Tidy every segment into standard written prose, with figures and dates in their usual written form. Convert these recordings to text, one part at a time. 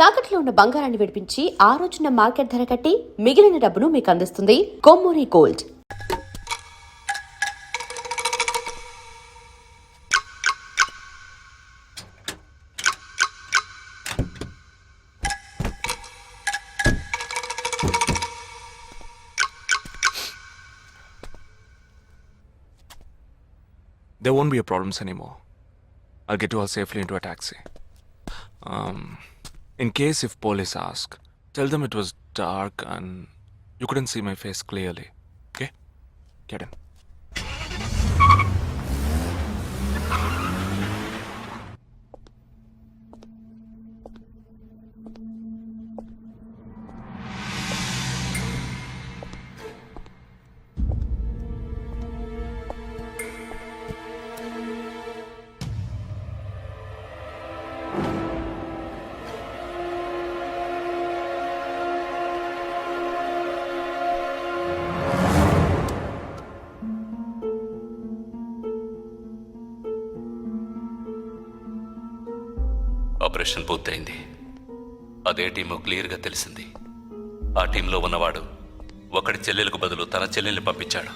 తాకట్లో ఉన్న బంగారాన్ని విడిపించి ఆ రోజున మార్కెట్ ధర కట్టి మిగిలిన డబ్బును మీకు అందిస్తుంది Kommuri gold. There won't be a problems anymore. I'll get you all safely into a taxi. In case if police ask, tell them it was dark and you couldn't see my face clearly. Okay? Get in. Operation పూర్తయింది. అదే team క్లియర్గా తెలిసింది. ఆ టీంలో ఉన్నవాడు ఒకడి చెల్లెలకు బదులు తన చెల్లెల్ని పంపించాడు.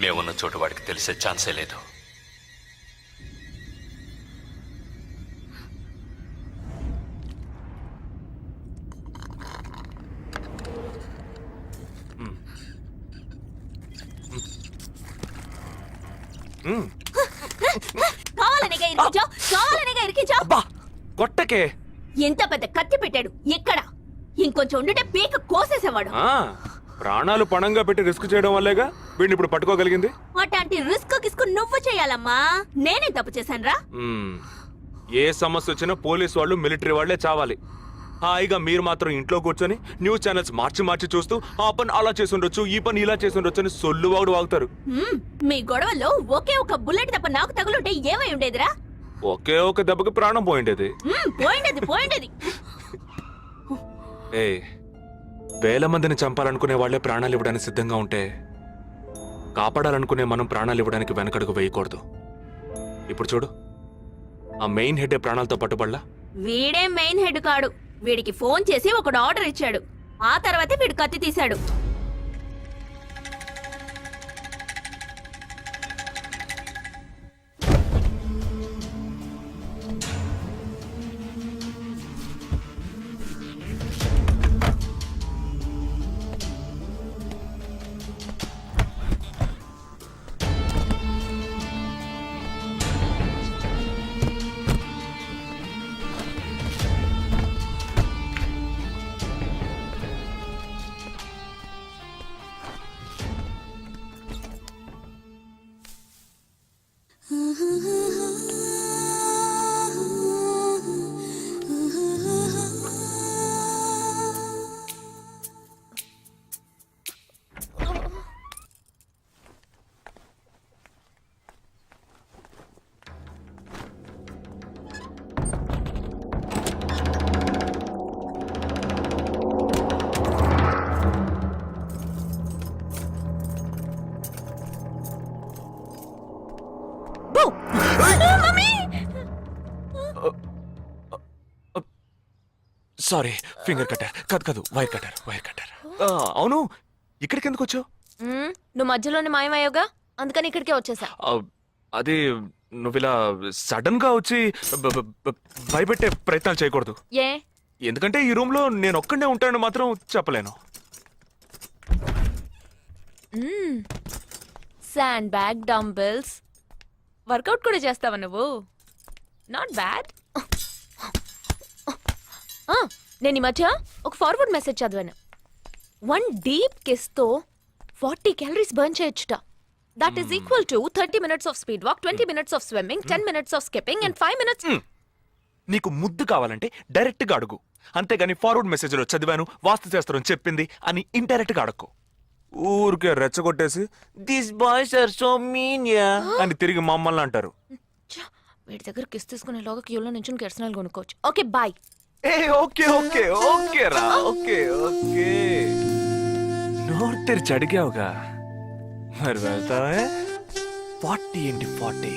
మేమున్న చోటు వాడికి తెలిసే ఛాన్సే లేదు. కొట్టకే ఎంత పెద్ద కత్తి పెట్టాడు. ఎక్కడ ఇంకొంచెం ఉండుంటే పీక కోసేసేవాడు. ప్రాణాలు పణంగా పెట్టి రిస్క్ చేయడం వల్లేగా వీడిని ఇప్పుడు పట్టుకోగలిగింది. అట్లాంటి రిస్క్ కిస్కు నువ్వు చేయాలమ్మా. నేనే తప్పు చేశానురా. ఏ సమస్య వచ్చినా పోలీస్ వాళ్ళు మిలిటరీ వాళ్లే చావాలి. హాయిగా మీరు మాత్రం ఇంట్లో కూర్చొని న్యూస్ ఛానల్స్ మార్చి చూస్తూ ఆ పని అలా చేసుండొచ్చు, ఈ పని ఇలా చేసుండొచ్చు అని సొల్లు వాగుతారు. మీ గొడవలో ఒకే ఒక బుల్లెట్ తప్ప నాకు తగులుంటే ఏమై ఉండేదిరా? ఒకే ఒక దెబ్బకి ప్రాణం పోయిండేది. పోయిండేది. వేల మందిని చంపాలనుకునే వాళ్లే ప్రాణాలు ఇవ్వడానికి సిద్ధంగా ఉంటే కాపాడాలనుకునే మనం ప్రాణాలు ఇవ్వడానికి వెనకడుగు వేయకూడదు. ఇప్పుడు చూడు, ఆ మెయిన్ హెడ్ ప్రాణాలతో పట్టుబడలా. వీడే మెయిన్ హెడ్ కాడు. వీడికి ఫోన్ చేసి ఒకడు ఆర్డర్ ఇచ్చాడు. ఆ తర్వాతే వీడు కత్తి తీశాడు. సారీ, ఫింగర్ కట్టర్ కాదు, వైర్ కట్టర్. అవును, ఇక్కడికి ఎందుకు వచ్చావు? నువ్వు మధ్యలోనే మాయమయ్యోగా, అందుకని ఇక్కడికే వచ్చేసా. అది నువ్వు ఇలా సడన్ గా వచ్చి భయపెట్టే ప్రయత్నాలు చేయకూడదు. ఎందుకంటే ఈ రూమ్ లో నేను ఒక్కడే ఉంటానని మాత్రం చెప్పలేను. శాండ్ బ్యాగ్, డంబెల్స్, వర్కౌట్ కూడా చేస్తావా నువ్వు? Not bad. నేను ఈ మధ్య ఒక ఫార్వర్డ్ మెసేజ్ చదివాను. 1 డీప్ కిస్ తో 40 క్యాలరీస్ బర్న్ చేయొచ్చుట. That is equal to 30 minutes of speed walk, 20 minutes of swimming, 10 minutes of skipping and 5 minutes. నీకు ముద్దు కావాలంటే డైరెక్ట్ గా అడుగు, అంతేగాని ఫార్వర్డ్ మెసేజ్ లో చదివాను, వాస్తు శాస్త్రం చెప్పింది అని ఇండైరెక్ట్ గా అడక్కు. ఊరికే రెచ్చగొట్టేసి this boys are so mean ya అని తిరిగి మమ్మల్ని అంటారు. వీడి దగ్గర కిస్ తీసుకునే లోగా క్యూలో నుంచి కెర్సనాలు కొనుక్కోవచ్చు. Okay boy. ఓకే రా, ఓకే. నోరు తెరిచి అడిగావుగా, మరి వెళ్తావే? 40 into 40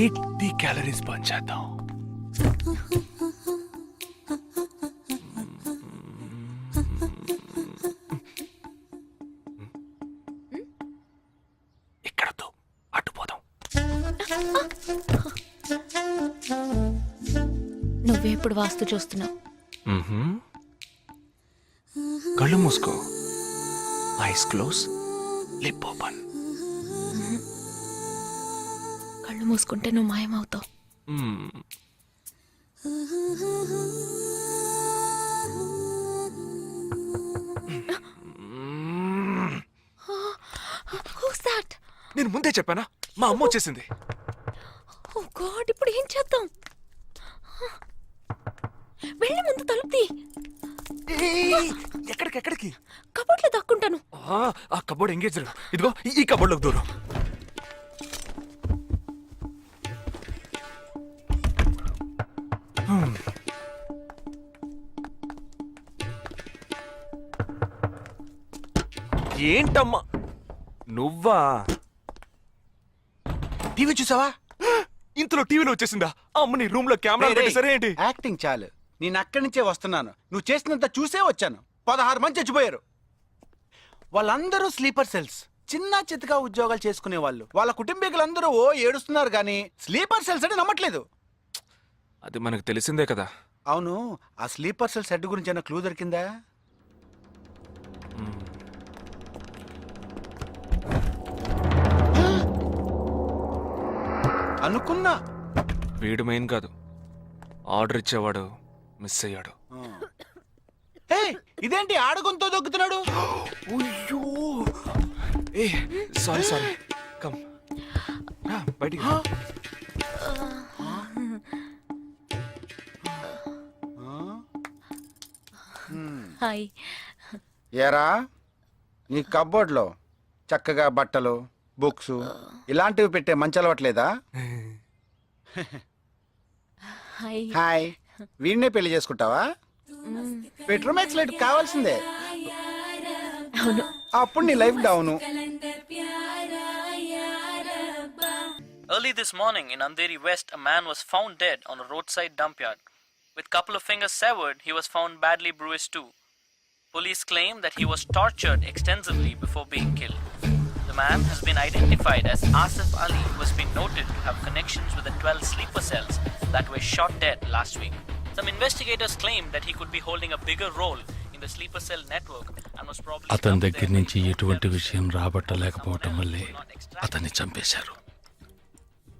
80 క్యాలరీస్ బర్న్ చేద్దాం. నువ్వే ఇప్పుడు వాస్తు చూస్తున్నావు. కళ్ళు మూసుకో, ఐస్ క్లోజ్, లిప్ ఓపెన్. కళ్ళు మూసుకుంటే నువ్వు మాయమవుతావు. Who's that? నేను ముందే చెప్పానా, మా అమ్మ వచ్చేసింది. Oh God, ఇప్పుడు ఏం చేద్దాం? వెళ్ళి ముందు తలుపు తీ. ఎక్కడికి? కబోర్డ్లో దాక్కుంటాను. ఆ కబోర్డ్ ఎంగేజ్. ఇదిగో ఈ కబోర్డ్లోకి దూరం. ఏంటమ్మా నువ్వా? టీవీ చూసావా? ఇంతలో టీవీలో వచ్చేసిందా? అమ్మని రూమ్ లో కెమెరా పెట్టేసరే ఏంటి? యాక్టింగ్ చాలు. నేను అక్కడి నుంచే వస్తున్నాను. నువ్వు చేసినంత చూసే వచ్చాను. 16 మంది చచ్చిపోయారు. వాళ్ళందరూ స్లీపర్ సెల్స్, చిన్న చిత్తగా ఉద్యోగాలు చేసుకునే వాళ్ళు. వాళ్ళ కుటుంబీకులందరూ ఏడుస్తున్నారు కానీ స్లీపర్ సెల్స్ అని నమ్మట్లేదు. అది మనకు తెలిసిందే కదా. అవును, ఆ స్లీపర్ సెల్స్ హెడ్ గురించి ఏమైనా క్లూ దొరికిందా? అనుకున్నా. వీడు మెయిన్ కాదు, ఆర్డర్ ఇచ్చేవాడు మిస్ అయ్యాడు. ఇదేంటి ఆడగొంతో దొక్కుతున్నాడు? ఏ సారీ కమ్ బయటికి. హాయ్. ఏరా, నీ కబ్బోర్డ్లో చక్కగా బట్టలు, బుక్స్ ఇలాంటివి పెట్టే మంచి అలవట్లేదా? హాయ్. హాయ్, వీడినే పెళ్లి చేసుకుంటావా? బెడ్రూమ్ ఎక్స్లైట్ కావాల్సిందే. అవును. అప్పుడు నీ life down. Early this morning in Andheri West, a man was found dead on a roadside dump yard. With couple of fingers severed, he was found badly bruised too. Police claim that he was tortured extensively before being killed. The man has been identified as Asif Ali, who has been noted to have connections with the 12 sleeper cells that were shot dead last week. Some investigators claim that he could be holding a bigger role in the sleeper cell network and was probably అతని దగ్గర నుంచి ఎటువంటి విషయం రాబట్టలేకపోవటం వల్లే అతన్ని చంపేశారు.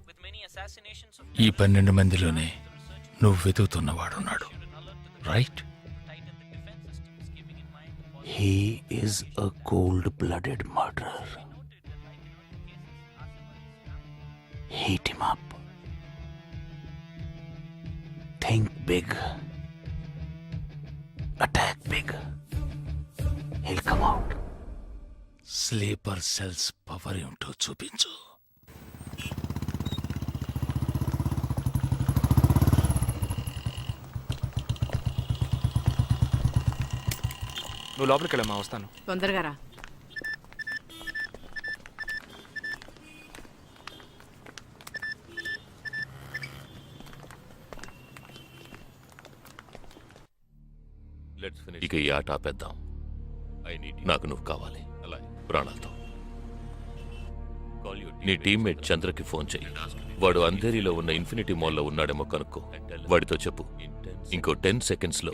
with many assassinations of ఈ 12 మందిలోనే నువ్వు వెతుకుతున్నవాడున్నాడు, right? He is a cold-blooded murderer. Heat him up. Think big. Attack big. He'll come out. Sleeper cells power ఏంటో చూపించు. నువ్వు లోపలికి వెళ్ళమ్మా, వస్తాను. తొందరగా రా. ఇక ఈ ఆట ఆపేద్దాం. నాకు నువ్వు కావాలి ప్రాణాలతో. నీ టీమ్మేట్ చంద్రకి ఫోన్ చెయ్యి. వాడు అంధేరిలో ఉన్న ఇన్ఫినిటీ మాల్లో ఉన్నాడేమో కనుక్కో. వాడితో చెప్పు ఇంకో 10 seconds లో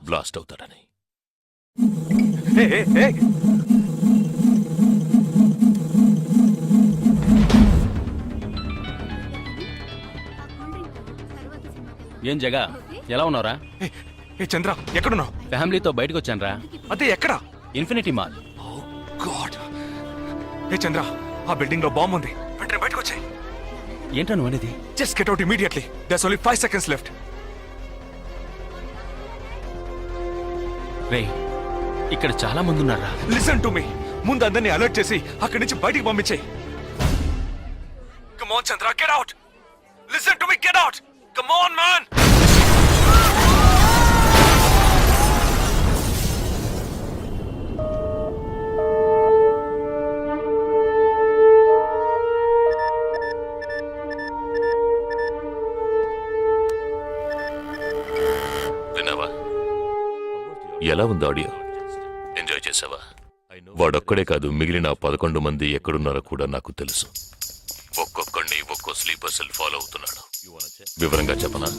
బ్లాస్ట్ అవుతాడని. ఏం జగా, ఎలా ఉన్నారా? ఏ చంద్ర, ఎక్కడున్నావు? ఫ్యామిలీతో బయటకు వచ్చానరా. అదే ఎక్కడ? Infinity mall. గాడ్. ఏ చంద్ర, ఆ బిల్డింగ్ లో బాంబు ఉంది. వెంటనే బయటకు వచ్చాయి. ఏంటా నువ్వు అనేది? Just get out immediately. There's only 5 seconds left. రే, ఇక్కడ చాలా మంది ఉన్నారా? Listen to me. ముందు అందరినీ అలర్ట్ చేసి అక్కడి నుంచి బయటికి పంపించేయి. Come on Chandra, get out. Listen to me, get out. Come on man. విన్నావా? ఎలా ఉంది ఆడియో? ఎంజాయ్ చేసావా? వాడొక్కడే కాదు, మిగిలిన 11 మంది ఎక్కడున్నారో కూడా నాకు తెలుసు. ఒక్కొక్కడిని ఒక్కో స్లీపర్ సెల్ ఫాలో అవుతున్నాడు. వివరంగా చెప్పనా?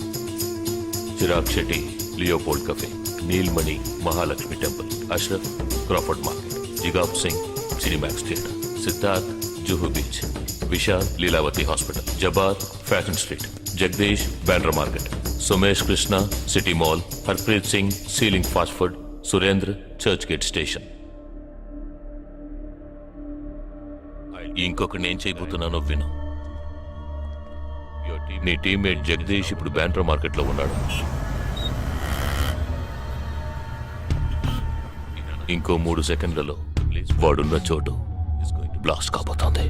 Chirag Shetty Leopold cafe, Neelmani Mahalakshmi temple, Ashraf Crawford market, Jigab Singh Cinemax theatre, Siddharth Juhu beach, Vishal Lilavati hospital, Jabbar fashion street, Jagdish Bandra market, Sumesh Krishna city mall, Harpreet Singh ceiling fast food, Surendra Churchgate station. ఇంకొక నేను చేయబోతున్నానో విను. నీ టీమ్మేట్ జగదీష్ ఇప్పుడు బ్యాండ్రా మార్కెట్ లో ఉన్నాడు. ఇంకో 3 సెకండ్లలో వాడున్న చోటు బ్లాస్ట్ కాబోతోంది.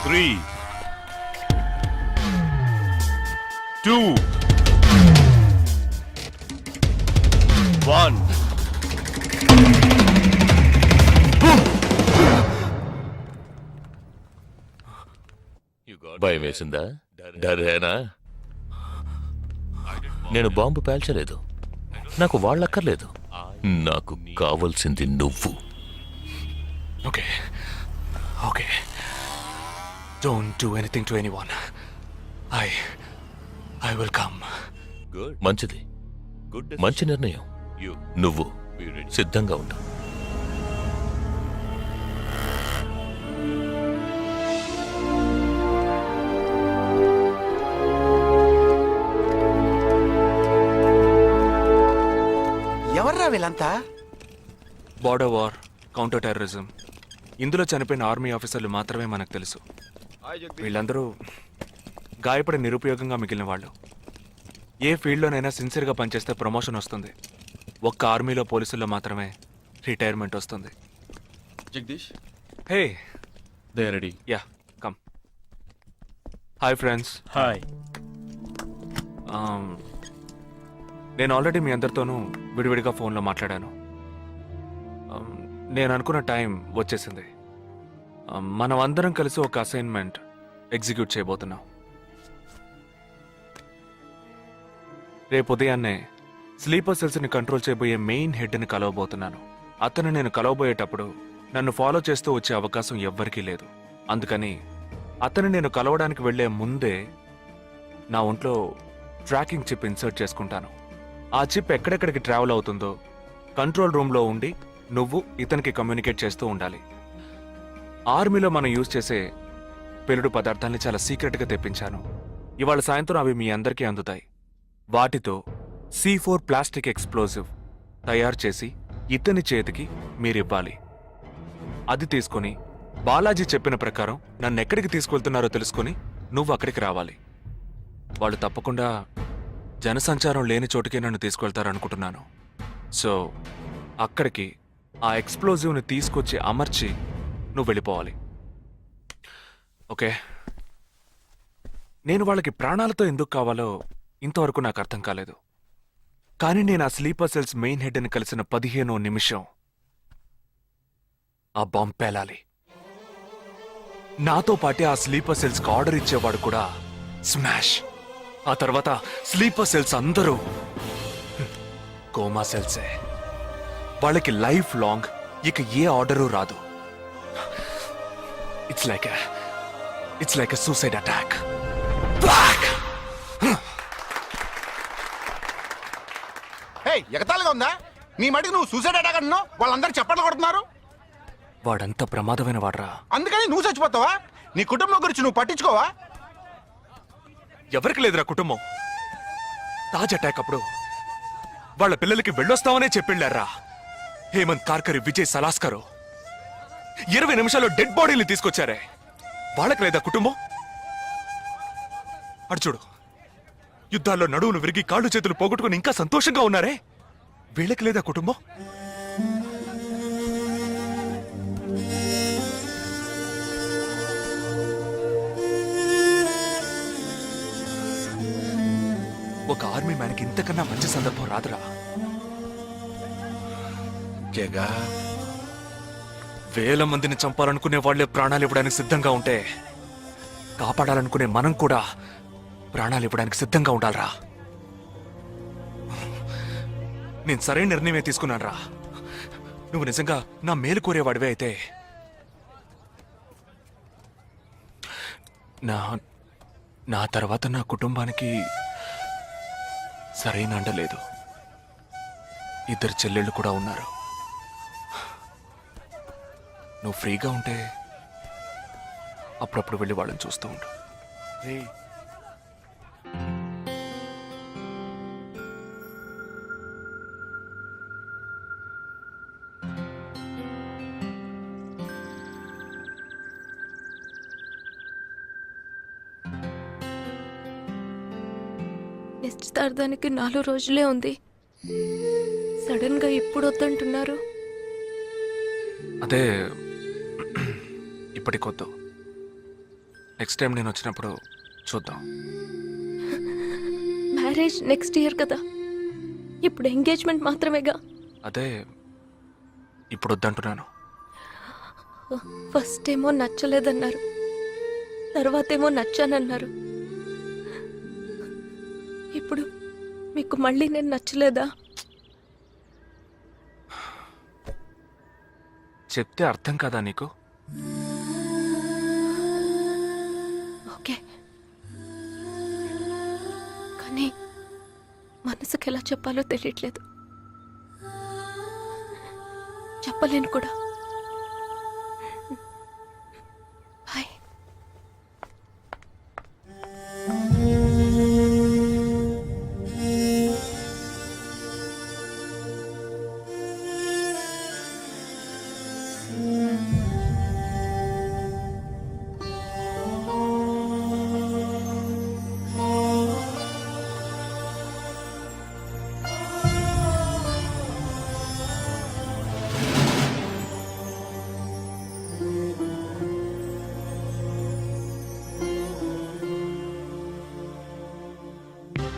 3, 2, 1. భయం వేసిందా? డరేనా? నేను బాంబు పేల్చలేదు. నాకు వాళ్ళక్కర్లేదు. నాకు కావలసింది నువ్వు. Okay okay, don't do anything to anyone. I will come. మంచిది, మంచి నిర్ణయం. నువ్వు సిద్ధంగా ఉండు. ఎవర్రా వీళ్ళంతా? బార్డర్ వార్, కౌంటర్ టెర్రరిజం, ఇందులో చనిపోయిన ఆర్మీ ఆఫీసర్లు మాత్రమే మనకు తెలుసు. వీళ్ళందరూ గాయపడి నిరుపయోగంగా మిగిలిన వాళ్ళు. ఏ ఫీల్డ్లోనైనా సిన్సియర్గా పనిచేస్తే ప్రమోషన్ వస్తుంది. ఒక్క ఆర్మీలో పోలీసుల్లో మాత్రమే రిటైర్మెంట్ వస్తుంది. Jagdish, hey, they ready. Ya, come. Hi friends. Hi. నేను ఆల్రెడీ మీ అందరితోనూ విడివిడిగా ఫోన్లో మాట్లాడాను. నేను అనుకున్న టైం వచ్చేసింది. మనం అందరం కలిసి ఒక అసైన్మెంట్ ఎగ్జిక్యూట్ చేయబోతున్నాం. రేపు ఉదయాన్నే స్లీపర్ సెల్స్ని కంట్రోల్ చేయబోయే మెయిన్ హెడ్ని కలవబోతున్నాను. అతను నేను కలవబోయేటప్పుడు నన్ను ఫాలో చేస్తూ వచ్చే అవకాశం ఎవ్వరికీ లేదు. అందుకని అతను నేను కలవడానికి వెళ్లే ముందే నా ఒంట్లో ట్రాకింగ్ చిప్ ఇన్సర్ట్ చేసుకుంటాను. ఆ చిప్ ఎక్కడెక్కడికి ట్రావెల్ అవుతుందో కంట్రోల్ రూమ్లో ఉండి నువ్వు ఇతనికి కమ్యూనికేట్ చేస్తూ ఉండాలి. ఆర్మీలో మనం యూజ్ చేసే పెలుడు పదార్థాల్ని చాలా సీక్రెట్గా తెప్పించాను. ఇవాళ సాయంత్రం అవి మీ అందరికీ అందుతాయి. వాటితో C4 ప్లాస్టిక్ ఎక్స్ప్లోజివ్ తయారు చేసి ఇతని చేతికి మీరివ్వాలి. అది తీసుకుని బాలాజీ చెప్పిన ప్రకారం నన్ను ఎక్కడికి తీసుకెళ్తున్నారో తెలుసుకుని నువ్వు అక్కడికి రావాలి. వాళ్ళు తప్పకుండా జనసంచారం లేని చోటుకే నన్ను తీసుకెళ్తారనుకుంటున్నాను. సో అక్కడికి ఆ ఎక్స్ప్లోజివ్ని తీసుకొచ్చి అమర్చి నువ్వు వెళ్ళిపోవాలి. ఓకే? నేను వాళ్ళకి ప్రాణాలతో ఎందుకు కావాలో ఇంతవరకు నాకు అర్థం కాలేదు. కానీ నేను ఆ స్లీపర్ సెల్స్ మెయిన్ హెడ్ని కలిసిన 15వ నిమిషం ఆ బాంబ్ పేలాలి. నాతో పాటే ఆ స్లీపర్ సెల్స్కి ఆర్డర్ ఇచ్చేవాడు కూడా స్మాష్. ఆ తర్వాత స్లీపర్ సెల్స్ అందరూ కోమా సెల్సే. వాళ్ళకి లైఫ్ లాంగ్ ఇక ఏ ఆర్డరు రాదు. It's like a suicide attack. ఎగతాళిగా ఉందా? నీ మటుకు నువ్వు సూసైడ్ అటాక్ అంటున్నావు, వాళ్ళందరూ చప్పట్లు కొడుతున్నారు. వాడంత ప్రమాదమైన వాడ్రా. అందుకని నువ్వు చచ్చిపోతావా? నీ కుటుంబం గురించి నువ్వు పట్టించుకోవా? ఎవరికి లేదురా కుటుంబం. తాజ్ అటాక్ అప్పుడు వాళ్ళ పిల్లలకి వెళ్ళొస్తామనే చెప్పిళ్ళారా. హేమంత్ కార్కరి, విజయ్ సలాస్కరు 20 నిమిషాల్లో డెడ్ బాడీని తీసుకొచ్చారే. వాళ్ళకి లేదా కుటుంబం? అడు చూడు, యుద్ధాల్లో నడువులు విరిగి కాళ్ళు చేతులు పోగొట్టుకుని ఇంకా సంతోషంగా ఉన్నారే. వీళ్ళకి లేదా కుటుంబం? ఒక ఆర్మీ మ్యాన్కి ఇంతకన్నా మంచి సందర్భం రాదురా. జగా, వేల మందిని చంపాలనుకునే వాళ్లే ప్రాణాలు ఇవ్వడానికి సిద్ధంగా ఉంటే కాపాడాలనుకునే మనం కూడా ప్రాణాలు ఇవ్వడానికి సిద్ధంగా ఉండాలరా. నేను సరైన నిర్ణయమే తీసుకున్నానురా. నువ్వు నిజంగా నా మేలు కోరేవాడివే అయితే నా తర్వాత నా కుటుంబానికి సరైన అండ లేదు. 2 చెల్లెళ్ళు కూడా ఉన్నారు. నువ్వు ఫ్రీగా ఉంటే అప్పుడప్పుడు వెళ్ళి వాళ్ళని చూస్తూ ఉండు. రే నిశ్చితార్థానికి 4 రోజులే ఉంది. సడన్ గా ఇప్పుడు వద్దంటున్నారు. అదే ఇప్పటికొద్దు. నెక్స్ట్ టైం నేను వచ్చినప్పుడు చూద్దాం. మ్యారేజ్ నెక్స్ట్ ఇయర్ కదా, ఇప్పుడు ఎంగేజ్మెంట్ మాత్రమేగా. అదే ఇప్పుడు వద్దంటున్నాను. ఫస్ట్ ఏమో నచ్చలేదన్నారు, తర్వాతేమో నచ్చానన్నారు. ఇప్పుడు మీకు మళ్ళీ నేను నచ్చలేదా? చెప్తే అర్థం కాదా నీకు? ఓకే, కానీ మనసుకి ఎలా చెప్పాలో తెలియట్లేదు. చెప్పలేను కూడా.